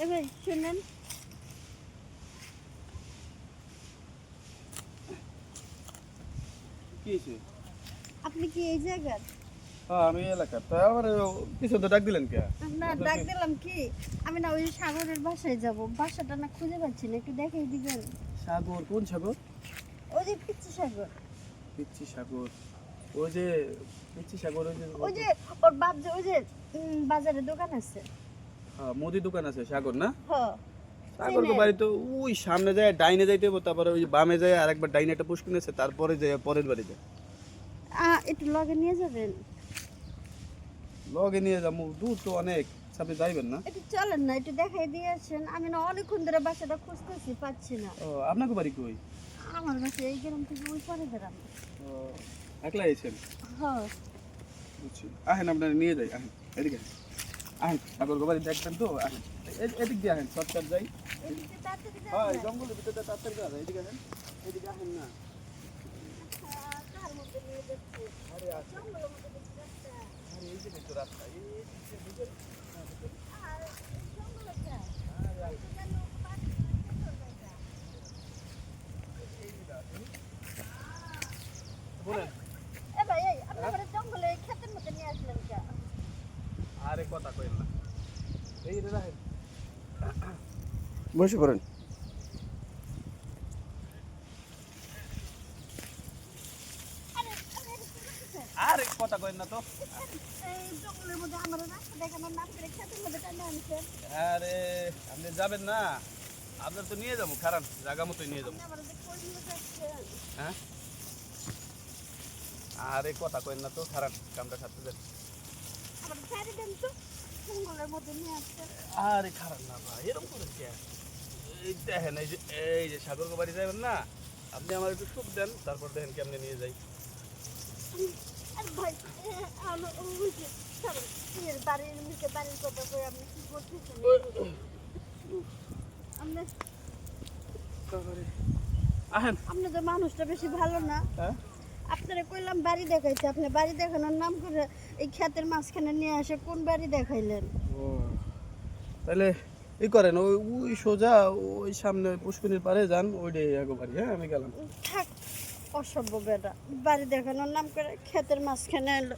এ ভাই শুনেন, কি হয়েছে? আপনি কি এই জায়গার? হ্যাঁ আমি এলাকার। তা আবার পিছন তো ডাক দিলেন কে? না ডাক দিলাম কি, আমি না ওই সাগরের বাসায় যাব, বাসাটা না খুঁজে পাচ্ছি না, একটু দেখাই দিবেন? সাগর? কোন সাগর? ওই যে পিচ্চি সাগর। পিচ্ছি সাগর? ওই যে পিচ্ছি সাগর, ওই যে ওই যে ওর বাপ যে ওই যে বাজারে দোকান আছে। হ্যাঁ মুদি দোকান আছে সাগর না? হ সাগর চিনেন? বাড়ি তো ওই সামনে যায়, ডাইনে যাইতে হবে, তারপরে ওই বামে যায় আরেকবার ডাইনে একটা পুষ্কিন আছে, তারপরে যায় পরের বাড়ি যায়। একটু লগে নিয়ে যাবেন? লগে নিয়ে যাবো, দূর তো অনেক, আপনি যাইবেন না? একটু চলেন না, একটু দেখাই দিয়ে আসেন। আমি না অনেকক্ষণ ধরে বাসাটা খুঁজতেছি, পাচ্ছি না। ও আপনাকে বাড়ি কই? আমার বাসা এই গ্রাম থেকে ওই পরে গ্রাম। ও একলা এসেছেন? হ্যাঁ বুঝছি, আহেন আপনারা নিয়ে যাই, আহেন এদিকে আহেন। আহেন সাগর বাড়ি দেখবেন তো, আহেন এদিক দিয়ে আহেন, শর্টকাট যাই। এদিকে তাড়াতাড়ি হ্যাঁ যাবেন। জঙ্গলের ভিতরে তাড়াতাড়ি যাবে, এদিকে আহেন, এদিকে আহেন না। কার মধ্যে নিয়ে যাচ্ছে? আরে আছে, জঙ্গলের মধ্যে দেখছি রাস্তা। আরে এই যে দেখো রাস্তা, এই দিকে ঢুকে, হ্যাঁ, ঢুকে। আর এই জঙ্গলটা, আরে এই আছে, যে যেন পাখি সুন্দর জায়গা। এই দিকে আছে। বলেন। এ ভাই, এই আপনি আমার জঙ্গলে এই ক্ষেতের মধ্যে নিয়ে আসলেন কেন? আরে কথা কইল না, এই যে রাখেন, বসে পড়েন। আরে আরে এটা কি করতেছেন? আরে কথা কইল না তো। এই জঙ্গলের মধ্যে আমার রাস্তা দেখানোর নাম করে ক্ষেতের মধ্যে টানে আনছেন। আরে আপনি যাবেন না, আপনার তো নিয়ে যাবো, খারাপ জায়গা মতোই নিয়ে যাবো। আপনি আমার যে কই নিয়ে যাচ্ছেন? হ্যাঁ আরে কথা কইল না তো, খারাপ কামটা সারতে দেন। আমার ছেড়ে দেন তো, জঙ্গলের মধ্যে নিয়ে আসছেন। আরে খারাপ না ভাই, এরকম করে কে? এই দেখেন, এই যে সাগর বাড়ি যাবেন না, আপনি আমার একটু সুখ দেন, তারপর দেখেন কেমনে নিয়ে যাই। আর ভাই আমার ওই যে ছাড়ুন, এর বাড়ির মুখে বাড়ির কথা কই আপনি কি করতেছেন? আপনি তারপরে আহেন। আপনি তো মানুষটা বেশি ভালো না। হ্যাঁ আপনারা কইলাম বাড়ি দেখাইছে, আপনি বাড়ি দেখানোর নাম করে এই ক্ষেতের মাঝখানে নিয়ে আসে কোন বাড়ি দেখাইলেন? ও তাহলে ই করেন, ওই ওই সোজা ওই সামনে পুষ্করিণীর পারে যান, ওইটাই আগে বাড়ি। হ্যাঁ আমি গেলাম। থাক, অসভ্য বেটা, বাড়ি দেখানোর নাম করে ক্ষেতের মাঝখানে এলো।